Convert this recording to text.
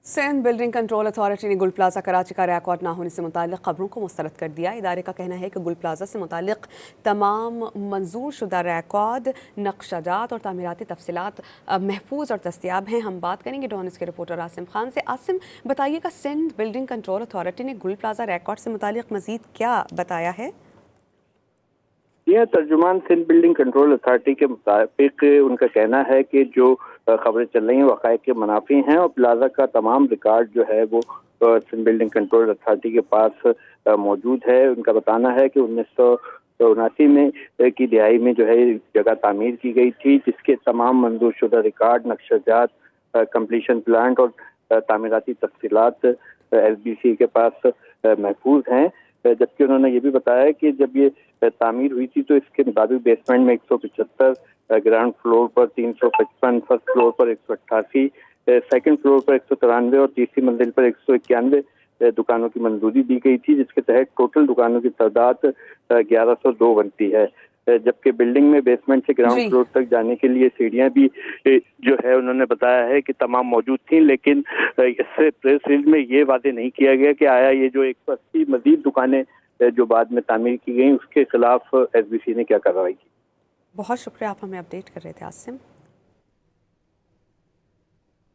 Sindh building control authority نے گل plaza Karachi کا record نہ ہونے سے متعلق خبروں کو مسترد کر دیا۔ ادارے کا کہنا ہے کہ گل پلازا سے متعلق تمام منظور شدہ ریکارڈ، نقشہ جات اور تعمیراتی تفصیلات محفوظ اور دستیاب ہیں۔ ہم بات کریں گے ڈان نیوز کے رپورٹر عاصم خان سے۔ عاصم، بتائیے گا سندھ بلڈنگ کنٹرول اتھارٹی نے گل پلازا ریکارڈ سے متعلق مزید کیا بتایا ہے؟ یہ ترجمان سندھ بلڈنگ کنٹرول اتھارٹی کے مطابق ان کا کہنا ہے کہ جو خبریں چل رہی ہیں وہ حقائق کے منافی ہیں اور پلازا کا تمام ریکارڈ جو ہے وہ سندھ بلڈنگ کنٹرول اتھارٹی کے پاس موجود ہے۔ ان کا بتانا ہے کہ 1979 میں کی دہائی میں جو ہے جگہ تعمیر کی گئی تھی، جس کے تمام منظور شدہ ریکارڈ، نقشہ جات، کمپلیشن پلانٹ اور تعمیراتی تفصیلات ایس بی سی کے پاس محفوظ ہیں۔ جبکہ انہوں نے یہ بھی بتایا کہ جب یہ تعمیر ہوئی تھی تو اس کے مطابق بیسمنٹ میں 175، گراؤنڈ فلور پر 355، فرسٹ فلور پر 188، سیکنڈ فلور پر 193 اور تیسری منزل پر 191 دکانوں کی منظوری دی گئی تھی، جس کے تحت ٹوٹل دکانوں کی تعداد 1102 بنتی ہے۔ جبکہ بلڈنگ میں بیسمنٹ سے گراؤنڈ فلور تک جانے کے لیے سیڑھیاں بھی جو ہے انہوں نے بتایا ہے کہ تمام موجود تھیں، لیکن اس سے پریس ریلیز میں یہ واضح نہیں کیا گیا کہ آیا یہ جو 180 مزید دکانیں جو بعد میں تعمیر کی گئیں اس کے خلاف ایس بی سی نے کیا کارروائی کی۔ بہت شکریہ، آپ ہمیں اپڈیٹ کر رہے تھے عاصم۔